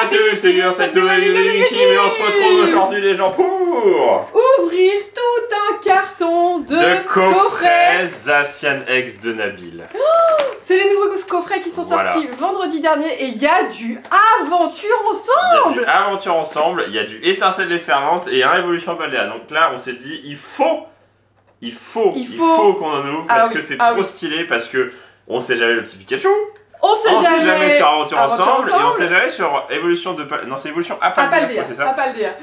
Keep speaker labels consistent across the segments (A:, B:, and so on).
A: à tous, c'est bien cette nouvelle vidéo de Kim et on se retrouve aujourd'hui les gens pour
B: ouvrir tout un carton de
A: coffrets Zacian X de Nabil.
B: C'est les nouveaux coffrets qui sont sortis vendredi dernier et il y a du Aventure Ensemble.
A: Il y a du Aventure Ensemble, il y a du Étincelle déferlante et un Évolution Paldea. Donc là on s'est dit il faut qu'on en ouvre parce que c'est trop stylé, parce que on sait jamais le petit Pikachu. On sait jamais sur Aventure Ensemble et on sait jamais sur Évolution de non, c'est Évolution Paldea, c'est ça.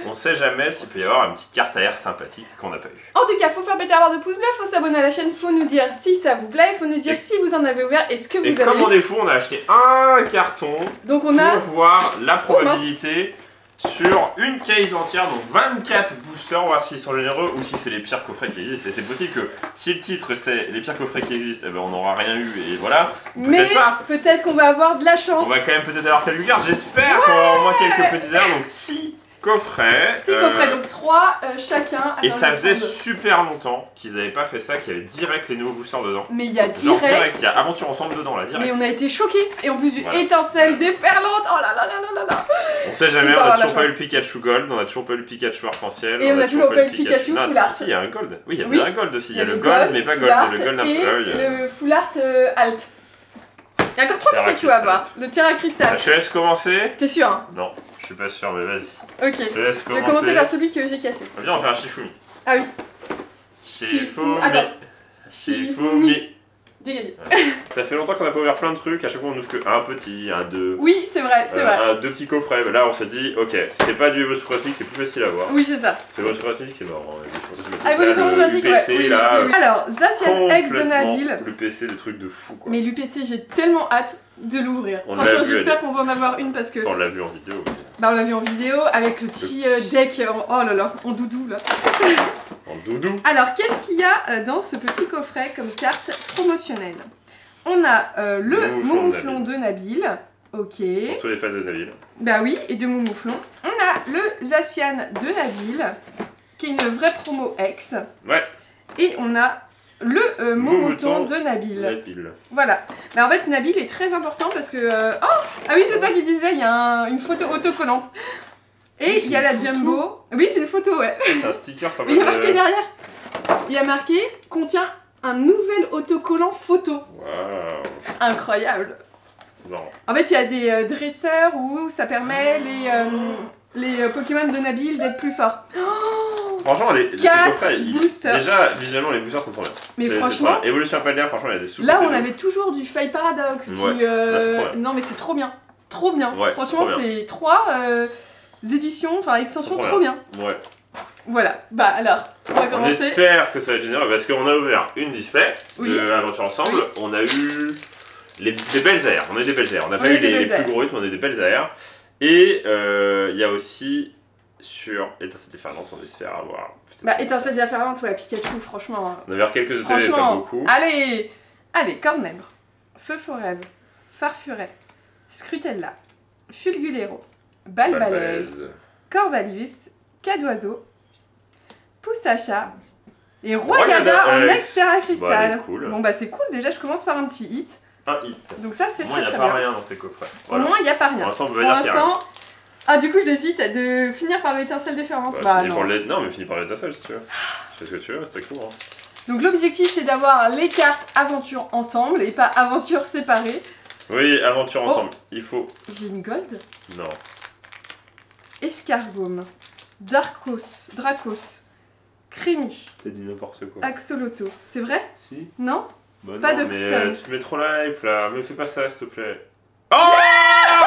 A: On sait jamais s'il peut y avoir une petite carte AR sympathique qu'on n'a pas eu.
B: En tout cas, faut faire péter la barre de pouce bleu, faut s'abonner à la chaîne, faut nous dire si ça vous plaît, faut nous dire si vous en avez ouvert et ce que vous avez.
A: Et comme on est fou, on a acheté un carton
B: donc on
A: pour voir la probabilité sur une case entière, donc 24 boosters, on va voir s'ils sont généreux ou si c'est les pires coffrets qui existent. Et c'est possible que si le titre c'est les pires coffrets qui existent, eh ben on n'aura rien eu et voilà.
B: Peut-être pas. Peut-être qu'on va avoir de la chance.
A: On va quand même peut-être avoir quelques cartes, j'espère qu'on va avoir au moins quelques petits airs. Donc 6 coffrets.
B: 6 coffrets, donc 3 chacun.
A: Et ça faisait super longtemps qu'ils n'avaient pas fait ça, qu'il y avait direct les nouveaux boosters dedans.
B: Mais il y a
A: direct, il y a Aventure Ensemble dedans là, direct.
B: Mais on a été choqués. Et en plus du Étincelle déferlante. Oh là là là là là.
A: On sait jamais, on a toujours pas eu le Pikachu Gold, on a toujours pas eu le Pikachu Arc-en-Ciel.
B: Et on a toujours pas eu le Pikachu Full Art.
A: Si, il y a un Gold. Oui, il y a bien un Gold aussi. Il y a le Gold, mais pas Gold. Le Gold
B: et le Full Art Alt. Il y a encore 3 Pikachu à voir. Le Terra Cristal.
A: Je te laisse commencer.
B: T'es sûr hein?
A: Non, je suis pas sûr, mais vas-y.
B: Ok.
A: Je te laisse commencer.
B: Je vais commencer par celui que j'ai cassé.
A: Viens, on va faire un Shifumi.
B: Ah oui.
A: Shifumi.
B: Attends.
A: Shifumi.
B: J'ai gagné.
A: Ça fait longtemps qu'on a pas ouvert plein de trucs, à chaque fois on ouvre que un petit, un deux.
B: Oui, c'est vrai, c'est vrai.
A: Deux petits coffrets, mais là on se dit, ok, c'est pas du Evolution Pratique, c'est plus facile à voir.
B: Oui, c'est ça.
A: Evolution Pratique, c'est marrant.
B: Evolution Pratique,
A: l'UPC là.
B: Alors, Zacian X de Nabil.
A: L'UPC, des trucs de fou quoi.
B: Mais l'UPC, j'ai tellement hâte de l'ouvrir. Franchement, j'espère qu'on va en avoir une parce que.
A: On l'a vu en vidéo.
B: Bah, on l'a vu en vidéo avec le petit deck. Oh là là, en doudou là.
A: En doudou.
B: Alors, qu'est-ce qu'il y a dans ce petit coffret comme carte promotionnelle? On a le Moumouflon de Nabil. Ok.
A: Pour tous les fans de Nabil.
B: Bah oui, et de Moumouflon. On a le Zacian de Nabil, qui est une vraie promo X.
A: Ouais.
B: Et on a le Momoton de Nabil. Voilà. Bah en fait, Nabil est très important parce que... Ah oui, c'est ça qu'il disait, il y a une photo autocollante. Et il y a la Jumbo. Oui, c'est une photo, ouais.
A: C'est un sticker sur le...
B: Il y a marqué derrière. Il y a marqué « Contient un nouvel autocollant photo ».
A: Waouh.
B: Incroyable.
A: C'est marrant.
B: En fait, il y a des dresseurs où ça permet les Pokémon de Nabil d'être plus forts. Oh,
A: franchement, les coffrets, déjà, visuellement, les boosters sont trop bien.
B: Mais franchement...
A: Évolution Paldea, franchement, il y a des sous.
B: Là, on avait toujours du Faille Paradox.
A: Ouais.
B: Puis,
A: là,
B: non, mais c'est trop bien. Trop bien.
A: Ouais,
B: franchement, c'est 3 éditions, enfin extensions trop bien.
A: Ouais.
B: Voilà, bah alors, on va commencer.
A: On espère que ça va être généreux parce qu'on a ouvert une display de Aventure Ensemble, on a eu des belles AR, on a eu des belles AR, on n'a pas eu les plus gros rythmes, on a eu des belles AR. Et il y a aussi sur Étincelle déferlante, on espère avoir.
B: Bah Étincelle déferlante, ouais, Pikachu, franchement.
A: On a ouvert quelques ETV, pas beaucoup.
B: Allez, Cornèbre, Feu Forêt, Farfuret, Scrutella, Fulgulero, Balbalaise, Corvalus, Cadoiseau, Poussacha et Royada en Terra Cristal.
A: Bah, cool.
B: Bon bah c'est cool, déjà je commence par un petit hit.
A: Un hit.
B: Donc ça c'est très bien.
A: Au moins il n'y a pas rien dans ces coffrets.
B: Voilà. Au moins il n'y a pas rien.
A: Pour l'instant,
B: ah du coup j'hésite de finir par l'étincelle déferlante.
A: Bah, non mais finis par l'étincelle si tu veux. Tu fais ce que tu veux, c'est cool. Hein.
B: Donc l'objectif c'est d'avoir les cartes aventure ensemble et pas aventure séparées.
A: Oui, aventure ensemble. Il faut...
B: J'ai une gold?
A: Non.
B: Escargome, Dracos, Crémy.
A: T'as dit n'importe quoi.
B: Axoloto. C'est vrai?
A: Si.
B: Non?
A: Bah
B: pas
A: non,
B: d'Obstone.
A: Mais tu mets trop la hype là, mais fais pas ça s'il te plaît. Oh
B: ah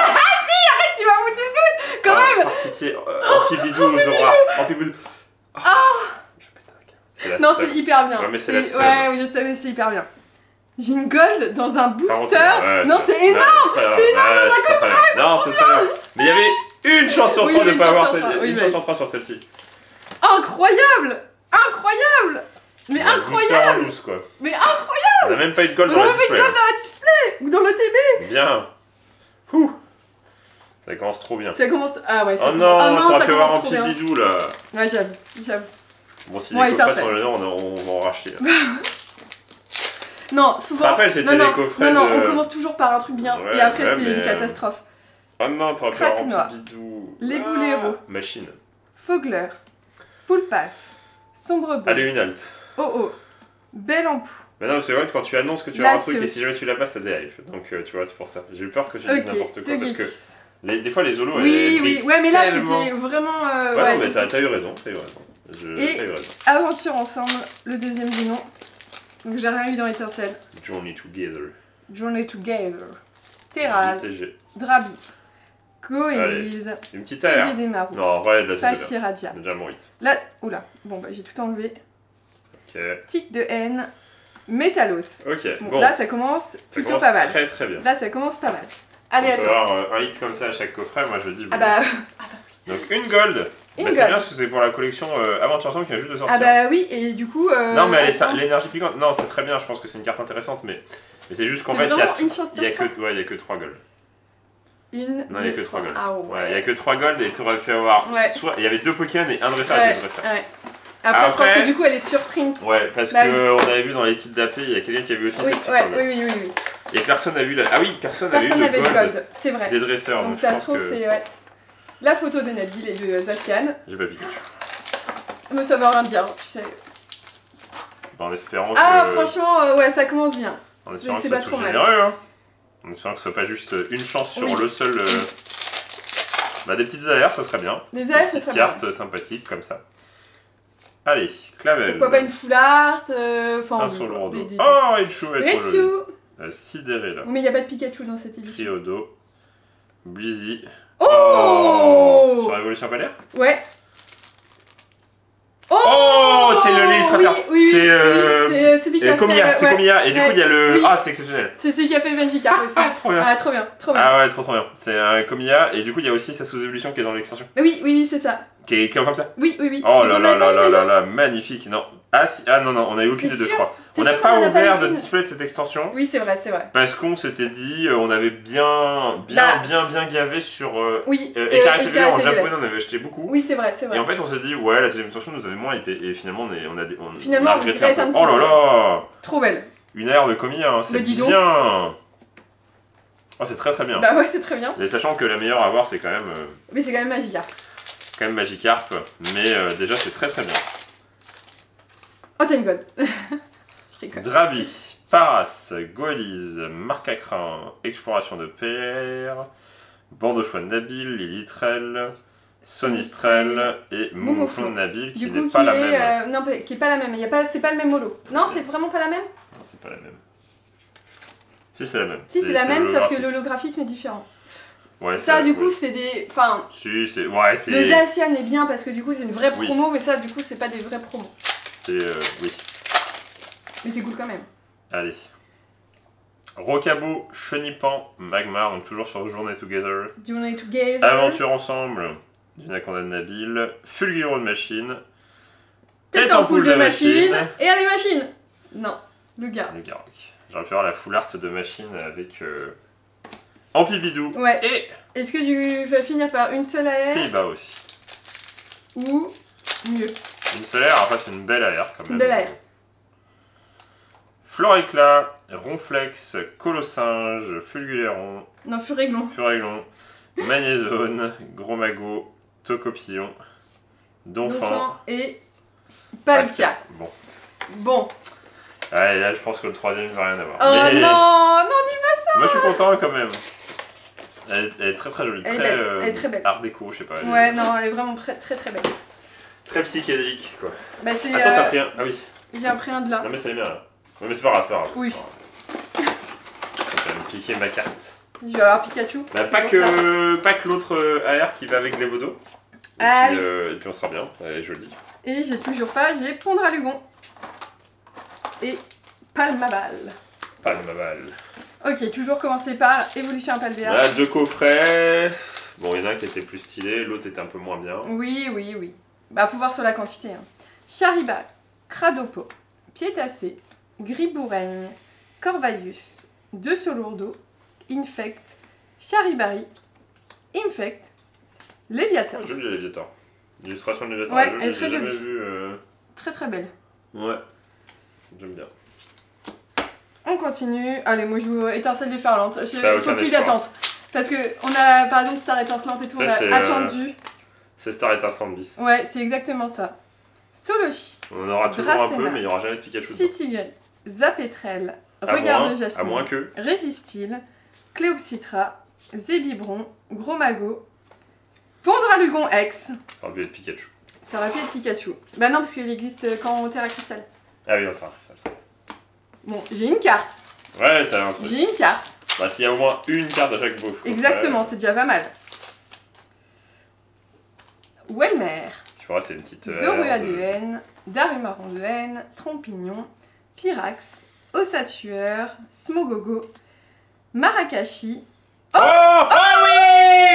B: si, arrête, tu m'as foutu le doute quand même.
A: Par pitié, Ampibidou, Zora. Ampibidou. Je pète un câble.
B: Non, c'est hyper bien.
A: Ouais, mais c'est la seule.
B: Ouais, oui, je savais, c'est hyper bien. J'ai une gold dans un booster. Non, c'est énorme.
A: C'est énorme dans un coffret. Non, c'est très bien. Mais il y avait une chance sur 3 de ne pas avoir celle-ci. Une chance sur 3 sur celle-ci.
B: Incroyable. Incroyable. Mais incroyable.
A: Loose, quoi.
B: Mais incroyable.
A: On a même pas eu de gold dans la display.
B: On a même pas eu de gold dans la display ou dans le TB.
A: Bien. Ouh. Ça commence trop bien.
B: Ça commence... Ah ouais,
A: oh non, t'aurais pu avoir un petit bidou là.
B: Ouais, j'avoue.
A: Bon, si les coffrets sont là, on va en racheter.
B: Non, souvent...
A: Je te rappelle, c'était les coffrets
B: Non, on commence toujours par un truc bien et après c'est une catastrophe.
A: Oh non, t'aurais pu avoir un petit bidou.
B: Les bouléros.
A: Machine.
B: Fogler. Poulpaf. Sombre beau.
A: Allez, une halte.
B: Oh oh. Belle ampoule.
A: Mais non, c'est vrai que quand tu annonces que tu as un truc et si jamais tu l'as pas, ça dérive. Donc tu vois, c'est pour ça. J'ai eu peur que tu dises n'importe quoi parce que des fois les holos.
B: Oui, ouais, mais là c'était vraiment.
A: Ouais, non, mais t'as eu raison. T'as eu raison.
B: Aventure ensemble, le deuxième du nom. Donc j'ai rien eu dans l'étincelle.
A: Journey Together.
B: Journey Together. Terral. Drabi. Goélise.
A: Une petite air. Non, ouais, là c'est
B: Pachiradia.
A: déjà morite.
B: Là, oula. Bon, bah j'ai tout enlevé.
A: Ok.
B: Tic de haine. Métallos.
A: Ok,
B: bon. Là ça commence plutôt pas mal.
A: Très très bien.
B: Là ça commence pas mal. Allez,
A: on peut avoir un hit comme ça à chaque coffret, moi je dis.
B: Ah bah.
A: Donc une gold. C'est bien parce que c'est pour la collection Aventure Ensemble qui vient juste de sortir.
B: Ah bah oui, et du coup.
A: Non, mais l'énergie piquante, non, c'est très bien, je pense que c'est une carte intéressante, mais c'est juste qu'en fait, il y a que 3 golds. Non, il y a que 3 golds.
B: Ah
A: ouais, il y a que 3 golds et tu aurais pu avoir. Soit il y avait 2 Pokémon et un dresseur et 2 dresseurs.
B: Ouais. Après, je pense que du coup, elle est sur print.
A: Ouais, parce qu'on avait vu dans les kits d'AP, il y a quelqu'un qui a vu aussi cette
B: cycle. Oui.
A: Et personne n'a vu la. Ah oui, personne
B: n'avait le gold, c'est vrai.
A: Des dresseurs.
B: Donc ça se trouve, c'est. Ouais. La photo de Nabil et de Zacian.
A: J'ai pas Pikachu.
B: Mais ça veut rien dire, tu sais.
A: En espérant que.
B: Ah, franchement, ouais, ça commence bien.
A: En espérant que c'est pas trop généreux, hein. En espérant que ce soit pas juste une chance sur le seul. Des petites AR, ça serait bien.
B: Des AR, ça serait bien.
A: Des cartes sympathiques comme ça. Allez, Clavel.
B: Pourquoi pas une full art
A: un solo Rodo. Oh, Raichu est trop joli. Sidéré là.
B: Mais il n'y a pas de Pikachu dans cette édition.
A: Criodo. Blizzy.
B: Oh,
A: sur Révolution Palaire.
B: Ouais.
A: Oh, c'est l'illustrateur.
B: Oui,
A: c'est
B: celui qui a
A: Comia,
B: fait...
A: c'est Comia. Et du coup, il y a le... Ah, c'est exceptionnel.
B: C'est celui qui a fait Magikarp aussi.
A: Ah, trop bien.
B: Ah, trop bien.
A: Ah ouais, trop bien. C'est un Comia. Et du coup, il y a aussi sa sous-évolution qui est dans l'extension.
B: Oui, c'est ça.
A: Qui est comme ça.
B: Oui.
A: Oh là, magnifique. Non. Ah non, on n'a eu aucune des deux, je crois. On n'a pas ouvert de display de cette extension.
B: Oui, c'est vrai.
A: Parce qu'on s'était dit, on avait bien gavé sur.
B: et
A: Carré TV en japonais, on avait acheté beaucoup.
B: Oui, c'est vrai.
A: Et en fait, on s'est dit, ouais, la deuxième extension nous avait moins hypé. Et finalement,
B: on a regretté un peu.
A: Oh là là.
B: Trop belle.
A: Une aire de Comia, hein, c'est bien. Oh, c'est très bien.
B: Bah ouais, c'est très bien.
A: Et sachant que la meilleure à voir, c'est quand même.
B: Mais c'est quand même Magikarp.
A: Mais déjà, c'est très bien.
B: Oh, t'as une gold.
A: Drabi, Paras, Goélise, Marcacrin, Exploration de PR, Bordeaux-Choix de Nabil, Lilitrel, Sonistrel et Momouflon de Nabil qui n'est pas la même.
B: Non, qui est pas la même. C'est pas le même holo. Non, c'est vraiment pas la même.
A: Non, c'est pas la même. Si, c'est la même.
B: Si, c'est la même, sauf que l'holographisme est différent.
A: Ouais,
B: ça, du coup, c'est des. Enfin.
A: Si, c'est. Ouais, c'est.
B: Le Zacian est bien parce que du coup, c'est une vraie promo, mais ça, du coup, c'est pas des vraies promos.
A: C'est. Oui.
B: Mais c'est cool quand même.
A: Allez. Rocabo, Chenipan, Magmar, donc toujours sur Journey Together. Aventure ensemble, Dunaconda de Nabil, Fulguro de Machine,
B: Tête en poule de Machine, et allez Machine. Non, le gars.
A: J'aurais pu avoir la full art de Machine avec Ampibidou.
B: Ouais.
A: Et
B: est-ce que tu vas finir par une seule AR?
A: Pays-Bas aussi.
B: Ou mieux.
A: Une seule AR, après c'est une belle AR quand même.
B: Une belle AR.
A: Floréclat, Ronflex, Colossinge, Fulguléron.
B: Non, Furéglon.
A: Magnézone, Gros Mago, Tocopillon, Donphan
B: et Palkia.
A: Bon. Ouais, là je pense que le troisième va rien avoir.
B: Oh mais... non, dis pas ça.
A: Moi je suis content quand même. Elle est très jolie,
B: elle est très belle.
A: Art déco, je sais pas.
B: Ouais, non, elle est vraiment très belle.
A: Très psychédélique quoi.
B: Bah, c'est.
A: Attends, t'as pris un. Ah oui.
B: J'ai pris un de là.
A: Non mais ça est bien là. Ouais, mais c'est pas grave,
B: Oui.
A: Ça va me piquer ma carte.
B: Je vais avoir Pikachu.
A: Bah, pas que l'autre AR qui va avec les Vodos. Et puis on sera bien, elle est jolie.
B: Et j'ai toujours pas, j'ai Pondralugon. Et Palmabal. Ok, toujours commencer par Évolution Paldea.
A: Voilà, 2 coffrets. Bon, il y en a un qui était plus stylé, l'autre était un peu moins bien.
B: Oui. Bah, faut voir sur la quantité. Hein. Charibar, Cradopo, Piétacé, Griboureigne, Corvalus, 2 Solourdo, Infect, Charibari, Infect, Léviathan.
A: Ah, joli Léviathan. L'illustration de Léviathan,
B: ouais, elle est très
A: jolie.
B: Jamais
A: vu.
B: Très belle.
A: Ouais, j'aime bien.
B: On continue. Allez, moi je joue Étincelle déferlante. Il faut plus d'attente. Parce que on a par exemple Star étincelante et tout,
A: ça,
B: on a attendu.
A: C'est Star étincelante bis.
B: Ouais, c'est exactement ça. Solochi.
A: On en aura toujours
B: Dracena,
A: un peu, mais il n'y aura jamais de Pikachu.
B: Citigel, Zapétrel, Regard de Jasmine,
A: à moins que
B: Régistil, Cléopsitra, Zébibron, Gros Mago, Pandralugon X.
A: Ça aurait pu être Pikachu.
B: Ça aurait pu être Pikachu. Bah non, parce qu'il existe qu'en Terra Cristal.
A: Ah oui, en Terra Cristal.
B: Bon, j'ai une carte.
A: Ouais, t'as un truc.
B: J'ai une carte.
A: Bah s'il y a au moins une carte à chaque beau.
B: Exactement, c'est déjà pas mal. Welmer.
A: Tu vois, c'est une petite...
B: Zorua de haine, Darumaron de haine, Trompignon, Pyrax, Ossatueur, Smogogo, Marakashi.
A: Oh, oui,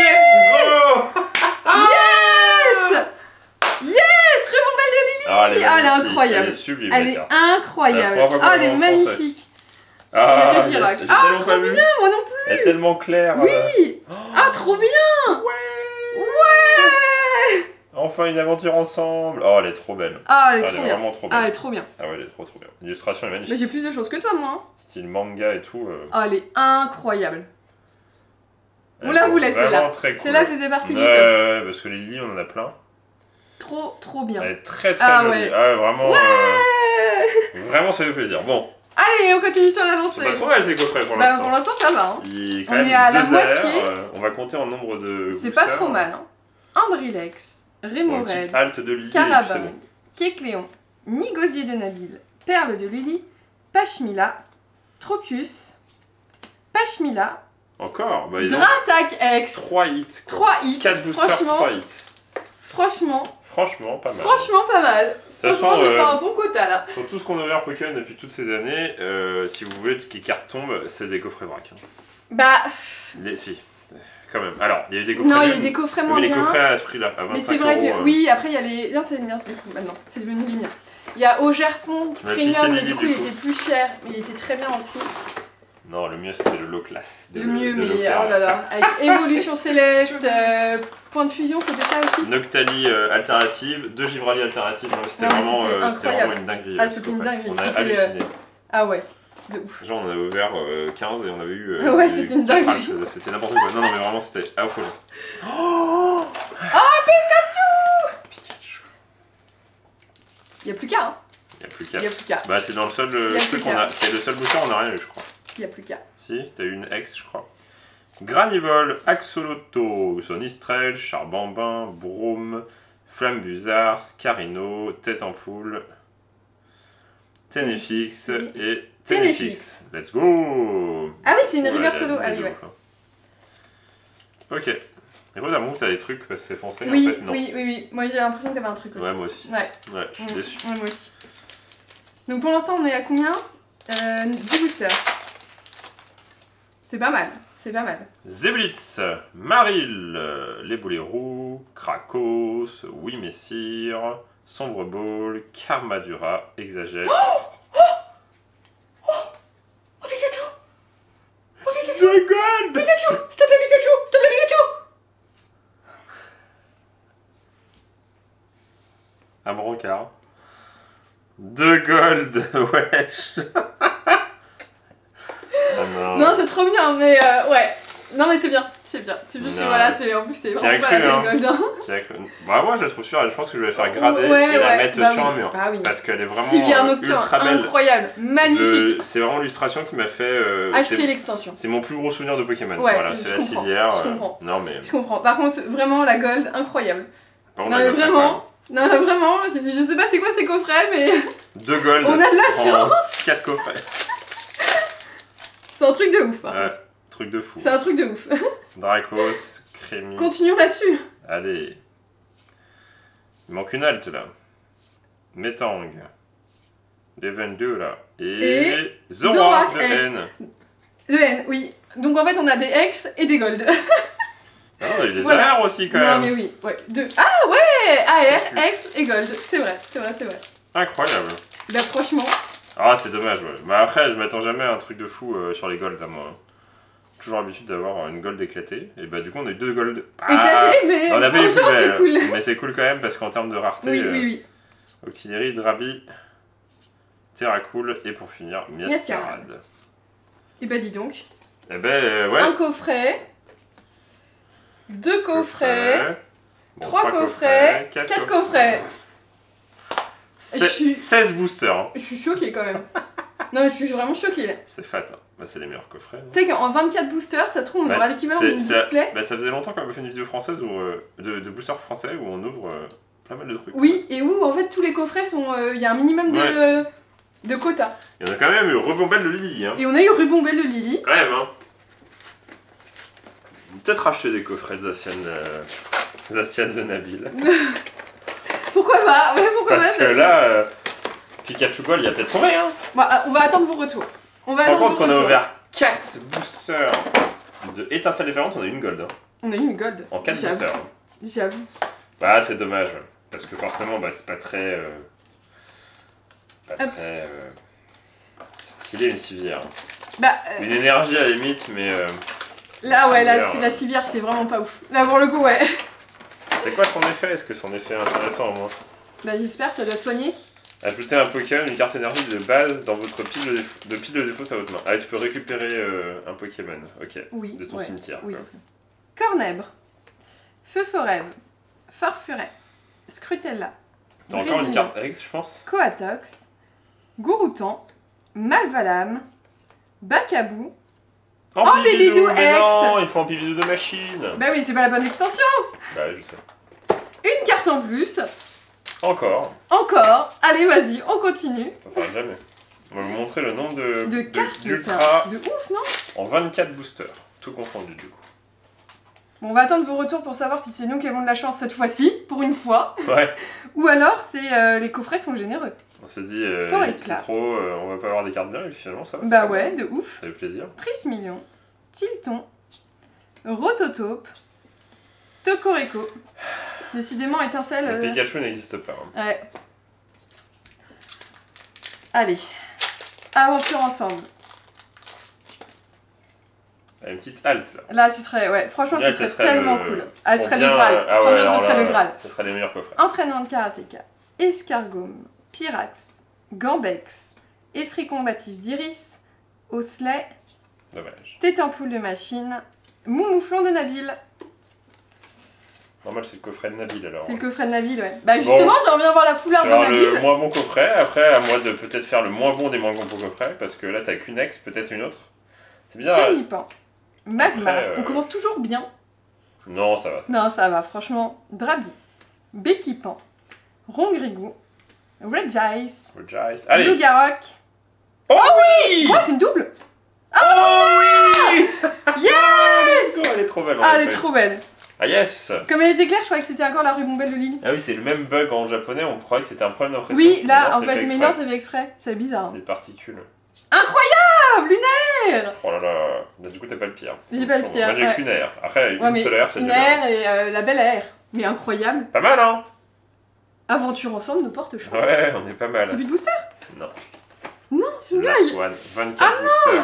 A: let's go.
B: Yes. Yes, Rebombelle de Lily.
A: Ah, elle est
B: incroyable.
A: Elle est sublime.
B: Elle est incroyable. Elle est magnifique.
A: Ah,
B: trop bien, moi non plus.
A: Elle est tellement claire.
B: Oui. Ah, trop bien. Ouais.
A: Enfin une aventure ensemble. Oh, elle est trop belle.
B: Ah, elle est trop bien.
A: Vraiment trop belle.
B: Ah, elle est trop bien.
A: Ah ouais, elle est trop bien. L'illustration est magnifique.
B: Mais j'ai plus de choses que toi, moi. Hein.
A: Style manga et tout.
B: Ah, elle est incroyable. On la voulait, celle-là.
A: Cool.
B: Celle-là faisait partie du top.
A: Ouais, parce que les lilies, on en a plein.
B: Trop bien.
A: Elle est très jolie.
B: Ouais.
A: Ah ouais, vraiment.
B: Ouais.
A: Vraiment, ça fait plaisir. Bon.
B: Allez, on continue sur l'avancée.
A: C'est pas trop mal ces coffrets pour l'instant.
B: Pour l'instant, ça va. Hein.
A: On
B: est à la moitié.
A: On va compter en nombre de.
B: C'est pas trop mal. Hein. Imbrilex, Rémored, Caravan, Kecléon, Nigosier de Nabil, Perle de Lily, Pachmila, Tropius, Pachmila.
A: Encore bah,
B: Dratak X.
A: 3 hits.
B: 3 hits.
A: 4 boosters, 3 hits.
B: Franchement,
A: pas mal.
B: Franchement, pas mal. Franchement, j'ai fait un bon quota là.
A: Sur tout ce qu'on a ouvert Pokémon depuis toutes ces années, si vous voulez que les cartes tombent, c'est des coffrets vrac. Hein.
B: Bah.
A: Si, quand même. Alors, il y a eu des coffrets.
B: Non, il y a eu des coffrets moins bien.
A: Mais les coffrets à ce prix-là, à 25
B: mais c'est vrai que. Oui, après, il y a les. Non, c'est les miens, du coup, maintenant. C'est devenu les miens. Il y a Augerpon Premium, mais du coup, il était plus cher. Mais il était très bien aussi.
A: Non, le mieux c'était le low class.
B: Le mieux, mais oh là là. Avec Évolution Céleste, Point de Fusion, c'était ça aussi.
A: Noctali alternative, 2 Givrali alternatives. C'était vraiment une dinguerie.
B: Ah, c'était une dinguerie.
A: On a halluciné.
B: Ah ouais, de ouf.
A: Genre, on avait ouvert 15 et on avait eu.
B: Ouais, c'était une dinguerie.
A: C'était n'importe quoi. Non, mais vraiment, c'était affolant.
B: Oh, Pikachu. Y'a plus qu'à, hein.
A: Y'a plus qu'à. Bah, c'est dans le seul truc qu'on a. C'est le seul booster, on a rien eu, je crois.
B: Y'a plus qu'à.
A: Si, t'as eu une X, je crois. Granivol, Axolotl, Sonistrel, Charbambin, Brome, Flambuzard, Scarino, Tête en Poule, Ténéfix et Ténéfix. Let's go.
B: Ah oui, c'est une river solo. Ah oui, ouais.
A: Ok. Et quoi d'amour, t'as des trucs parce que c'est foncé
B: oui,
A: en fait non.
B: Oui. Moi j'ai l'impression que t'avais un truc aussi.
A: Ouais, moi aussi. Ouais, je suis déçu.
B: Ouais, moi aussi. Donc pour l'instant, on est à combien 10 boosters. C'est pas mal. C'est pas mal.
A: Zeblitz, Maril, les boulets roux, Krakos, Oui Messire, Sombre Ball, Karmadura, Exagère.
B: Oh Pikachu! Oh Pikachu!
A: The Gold!
B: Pikachu! S'il te plaît Pikachu! S'il te plaît Pikachu!
A: Un brancard. The Gold, wesh! Oh non,
B: c'est trop bien, mais ouais. Non, mais c'est bien. C'est bien. Voilà, en plus, c'est vraiment pas la peine, Gold. Hein.
A: Bah, moi, je la trouve super. Je pense que je vais la faire grader et la mettre sur un mur.
B: Bah, oui.
A: Parce qu'elle est vraiment ultra belle.
B: Incroyable. Magnifique.
A: C'est vraiment l'illustration qui m'a fait.
B: Acheter l'extension.
A: C'est mon plus gros souvenir de Pokémon.
B: Ouais,
A: voilà, c'est la civière.
B: Je comprends.
A: Non, mais.
B: Je comprends. Par contre, vraiment, la Gold, incroyable.
A: Non,
B: mais vraiment. Non, vraiment. Je sais pas c'est quoi ces coffrets, mais.
A: 2 Gold.
B: On a de la chance.
A: 4 coffrets.
B: C'est un truc de ouf.
A: Ouais, truc de fou.
B: C'est un truc de ouf.
A: Dracos, Crémi.
B: Continuons là-dessus.
A: Allez. Il manque une halte là. Metang. Les 22 là. Et Zoroark de N.
B: De N, oui. Donc en fait, on a des X et des Gold.
A: Ah, on a eu des AR aussi quand même.
B: Non, mais oui. Ouais. Ah ouais, AR, X et Gold. C'est vrai.
A: Incroyable.
B: Bah, franchement.
A: Ah, c'est dommage, ouais. Mais après, je m'attends jamais à un truc de fou sur les golds à moi. Toujours l'habitude d'avoir une gold éclatée. Et bah, du coup, on a eu 2 golds.
B: Éclatées, mais
A: on a pas eu plus belle.
B: Cool.
A: Mais c'est cool quand même parce qu'en termes de rareté.
B: Oui.
A: Octillerie, Drabi, Terracool et pour finir, Miascarade.
B: Et bah, dis donc.
A: Eh ben, ouais.
B: Un coffret. 2 coffrets, 3 coffrets, 4 coffrets.
A: 16 boosters. Hein.
B: Je suis choquée quand même. Non, mais je suis vraiment choquée.
A: C'est fat. Hein. Bah, c'est les meilleurs coffrets. Hein.
B: Tu sais qu'en 24 boosters, ça trouve, on aura l'équivalent d'une display.
A: Bah, ça faisait longtemps qu'on avait fait une vidéo française de boosters français où on ouvre pas mal de trucs.
B: Oui, et où en fait tous les coffrets sont. Il y a un minimum de quotas.
A: Il y en a quand même eu Rebombelle de Lily. Hein.
B: Et on a eu Rebombelle de Lily.
A: Quand même, hein. Peut-être acheter des coffrets de Zacian de Nabil.
B: Pourquoi pas? Ouais, pourquoi
A: Parce que là, Pikachu Ball, il y a peut-être tombé, hein.
B: Bah, on va attendre vos retours. On va
A: attendre vos retours. Qu'on a ouvert 4 boosters de étincelles différentes, on a eu une gold. Hein.
B: On a eu une gold.
A: En 4 boosters.
B: J'avoue.
A: Bah, c'est dommage. Parce que forcément, bah, c'est pas très. Très stylé une civière.
B: Bah,
A: une énergie à la limite, mais.
B: Là, ouais, la civière, c'est vraiment pas ouf. Là, pour le coup, ouais.
A: C'est quoi son effet? Est-ce que son effet est intéressant au moins?
B: Bah, j'espère, ça doit soigner.
A: Ajoutez un Pokémon, une carte énergie de base dans votre pile de défauts à votre main. Ah, tu peux récupérer un Pokémon, ok.
B: Oui,
A: de ton cimetière.
B: Oui. Cornèbre, Feu-Forêve, Farfuret, Scrutella.
A: T'as encore une carte X, je pense.
B: Coatox, Gouroutan, Malvalam, Bacabou.
A: Ampibidou X! Mais non, il faut Ampibidou de machine!
B: Bah oui, c'est pas la bonne extension!
A: Bah, je sais.
B: Une carte en plus.
A: Encore.
B: Allez, vas-y, on continue.
A: Ça s'arrête jamais. On va vous montrer le nombre de
B: cartes
A: d'ultra
B: de ouf, non?
A: En 24 boosters, tout confondu du coup.
B: Bon, on va attendre vos retours pour savoir si c'est nous qui avons de la chance cette fois-ci, pour une fois.
A: Ouais.
B: Ou alors, c'est les coffrets sont généreux.
A: On s'est dit, c'est trop, on va pas avoir des cartes bien, et finalement ça va.
B: Bah ouais, de ouf.
A: Ça fait plaisir.
B: Prismillion, Tilton, Rototope, Tokoreko. Décidément, étincelle.
A: Le Pikachu n'existe pas.
B: Hein. Ouais. Allez, aventure ensemble.
A: Une petite halte là.
B: Là, ce serait, ouais, franchement, ce serait tellement cool. Ah, ce serait
A: bien,
B: le Graal.
A: Ah ouais,
B: ce serait le Graal.
A: Ce serait les meilleurs coffrets.
B: Entraînement de karatéka, Escargome, Pyrax, Gambex, Esprit combatif d'Iris, Osley,
A: Dommage.
B: Tétampoule de machine, Moumouflon de Nabil.
A: Normal, c'est le coffret de Nabil alors.
B: C'est le coffret de Nabil, ouais. Bah justement, j'aimerais bien voir la foulard de Nabil.
A: Le moins bon coffret, après à moi de peut-être faire le moins bon des moins bons coffrets, parce que là t'as qu'une ex, peut-être une autre. C'est bizarre.
B: Chenipan, Magmar, on commence toujours bien.
A: Non, ça va.
B: Non, ça va, franchement. Drabi, Béquipan, Rongrigou, Regice,
A: allez.
B: Lougarok.
A: Oh oui!
B: Quoi, c'est une double?
A: Oh oui!
B: Yes!
A: Let's go, elle est trop belle.
B: Ah, elle est trop belle.
A: Ah yes!
B: Comme elle était claire, je croyais que c'était encore la Rebombelle de Lily.
A: Ah oui, c'est le même bug en japonais, on croyait que c'était un problème d'impression.
B: Oui, là, en fait, mais non, c'est fait exprès. C'est bizarre.
A: C'est des particules.
B: Incroyable! Lunaire!
A: Oh là là, bah, du coup t'as pas le pire.
B: J'ai pas le pire.
A: Moi j'ai qu'une air. Après, une seule air, c'est
B: une air et la belle air. Mais incroyable.
A: Pas mal, hein?
B: Aventure ensemble nous porte chance.
A: Ouais, on est pas mal.
B: J'ai plus de booster?
A: Non.
B: Non, c'est une blague.
A: Swan, 24 boosters.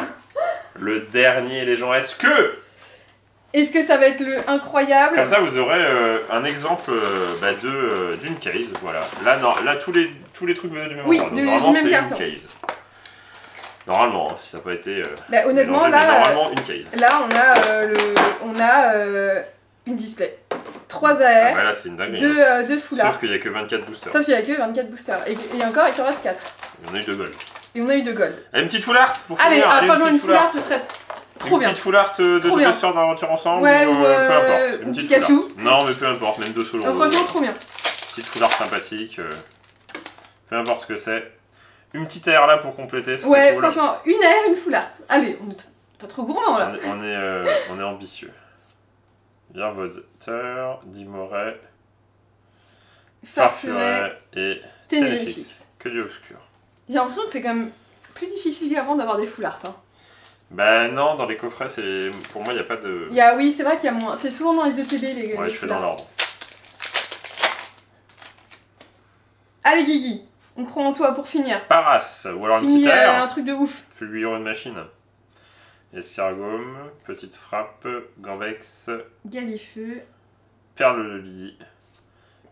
A: Le dernier, les gens, est-ce que
B: ça va être le incroyable?
A: Comme ça, vous aurez un exemple d'une case, voilà. Là tous les trucs venaient du même endroit. Donc, normalement, c'est une case. Normalement, si ça n'a pas été.
B: Bah, honnêtement,
A: là. Normalement, une case.
B: Là, on a une display. 3 AR.
A: Là, c'est une dinguerie.
B: 2 foulards.
A: Sauf qu'il n'y a que 24 boosters.
B: Sauf qu'il n'y a que 24 boosters. Et encore, il t'en reste 4.
A: Et on a eu 2 gold.
B: Et on a eu 2 gold.
A: Une petite foulard pour
B: finir.
A: Allez,
B: franchement, une foulard, ce serait trop bien.
A: Une petite foulard de 2 sœurs d'aventure ensemble.
B: Ouais,
A: ou peu importe. Une petite
B: Pikachu.
A: Non, mais peu importe, même 2 solos.
B: Franchement, trop bien.
A: Petite foulard sympathique. Peu importe ce que c'est. Une petite air là pour compléter.
B: Ouais, cool. Franchement, une air, une foulard. Allez, on est pas trop gourmand là.
A: On est ambitieux. Bienvoteur, Dimoret, Farfuret et Ténéfix. Que du obscur.
B: J'ai l'impression que c'est quand même plus difficile qu'avant d'avoir des foulards. Hein.
A: Bah non, dans les coffrets, pour moi, il n'y a pas de...
B: Oui, c'est vrai qu'il y a moins. C'est souvent dans les ETB les
A: Ouais, je fais dans l'ordre.
B: Allez, Guigui, on croit en toi pour finir.
A: Paras, ou alors une petite air.
B: Un truc de ouf.
A: Fulgurant de machine. Escargome, petite frappe, Gambex,
B: Galifeu,
A: Perle de Lily,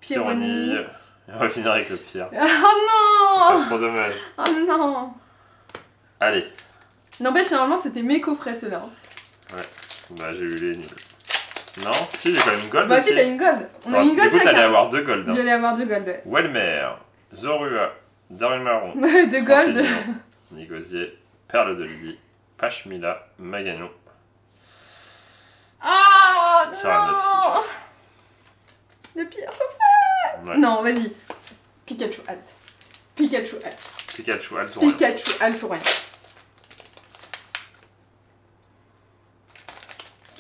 B: Pyronille.
A: On va finir avec le pire.
B: Oh non!
A: C'est trop dommage.
B: Oh non!
A: Allez.
B: N'empêche, normalement, c'était mes coffrets ceux-là.
A: Ouais, bah j'ai eu les nuls. Non, si, j'ai quand même une gold.
B: Bah, si, t'as une gold. On a une gold chacun.
A: T'allais avoir 2 gold.
B: J'allais avoir 2 gold, ouais.
A: Welmer, Zorua, Darumarion.
B: 2 gold.
A: Négosier, Perle de Lily, Pashmila, Maganon.
B: Ah non. Le pire coffret. Ouais. Non, vas-y. Pikachu Alt. Pikachu Alt.
A: Pikachu Alt.
B: Pikachu Alt ou rien.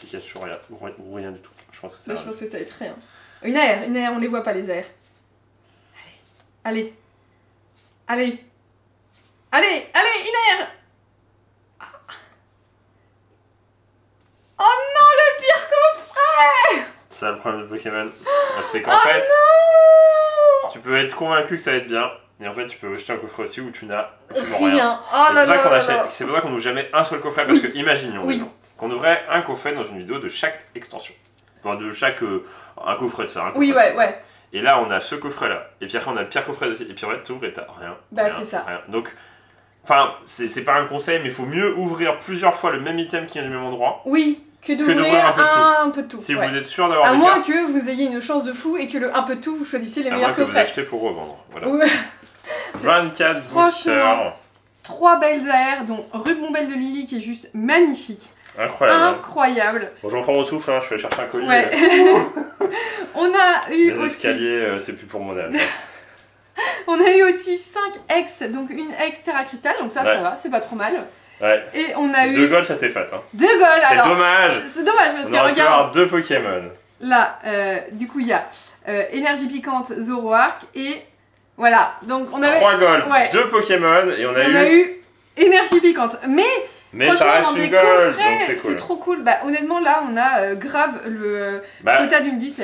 A: Pikachu rien, ou rien du tout. Je pense que ça.
B: Je pense que ça va être rien. Une air, on les voit pas les airs. Allez. Allez. Allez, allez, une air. Oh non, le pire coffret.
A: C'est ça le problème de Pokémon. C'est qu'en fait,
B: non,
A: tu peux être convaincu que ça va être bien. Et en fait, tu peux acheter un coffret aussi où tu n'as
B: rien. Oh
A: c'est pour ça qu'on n'ouvre jamais un seul coffret. Parce que, imaginons, qu'on ouvrait un coffret dans une vidéo de chaque extension. Enfin, de chaque. Un coffret de ça. Un coffret
B: de ça. Ouais.
A: Et là, on a ce coffret-là. Et puis après, on a le pire coffret aussi. Et puis en fait, tu ouvres et t'as rien.
B: Bah, c'est ça.
A: Rien. Donc, enfin, c'est pas un conseil, mais il faut mieux ouvrir plusieurs fois le même item qui vient du même endroit.
B: Oui. Que d'ouvrir un peu de tout.
A: Si vous êtes sûr d'avoir des
B: cartes. À moins
A: cartes,
B: que vous ayez une chance de fou et que le un peu de tout, vous choisissiez les meilleurs
A: coffrets.
B: coffrets.
A: Que vous achetez pour revendre. Voilà.
B: Ouais.
A: 24 boosters.
B: 3 belles AR, dont Rubonbelle de Lily qui est juste magnifique. Incroyable.
A: Bon, j'en prends mon souffle, hein, je vais aller chercher un collier.
B: Ouais. On a eu
A: les escaliers, c'est plus pour mon âge.
B: On a eu aussi 5 ex, donc une ex Terra Cristal, donc ça va, c'est pas trop mal.
A: Ouais.
B: Et on a eu
A: 2 gold, ça c'est fat. Hein.
B: 2 gold, alors.
A: C'est dommage.
B: C'est dommage parce que regarde.
A: avoir 2 Pokémon.
B: Là, du coup, il y a Énergie Piquante, Zoroark et voilà. Donc on avait
A: 3 gold, 2 Pokémon et on a
B: eu Énergie Piquante. Mais
A: ça reste une gold, donc c'est cool.
B: C'est trop cool. Bah honnêtement là on a grave le quota d'une 10.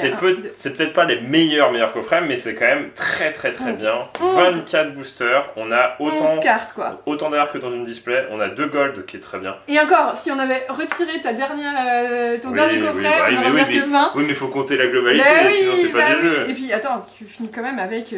A: C'est peut-être pas les meilleurs coffrets, mais c'est quand même très bien. 24 boosters, on a autant
B: cartes quoi.
A: Autant d'air que dans une display, on a 2 gold qui est très bien.
B: Et encore, si on avait retiré ta dernière, ton dernier coffret, on n'aurait bien que 20.
A: Oui mais faut compter la globalité, sinon c'est pas du jeu.
B: Et puis attends, tu finis quand même avec...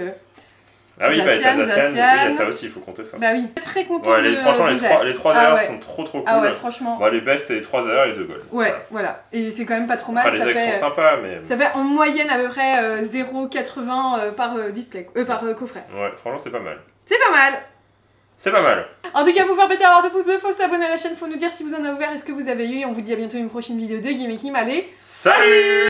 A: Ah oui, t'as Zacian, oui, il y a ça aussi, il faut compter ça.
B: Bah oui, très content de
A: franchement, les 3 heures sont trop cool.
B: Ah ouais, franchement.
A: Bon, les best, c'est les 3 heures et 2 gold.
B: Ouais, voilà. Et c'est quand même pas trop mal.
A: Enfin, les ex sont sympas, mais...
B: Ça fait en moyenne à peu près 0,80 par display, par coffret.
A: Ouais, franchement, c'est pas mal.
B: C'est pas mal.
A: C'est pas mal.
B: En tout cas, faut faire péter avoir 2 pouces bleus, faut s'abonner à la chaîne, faut nous dire si vous en avez ouvert et ce que vous avez eu. Et on vous dit à bientôt une prochaine vidéo de Gimme Kim. Allez,
A: salut.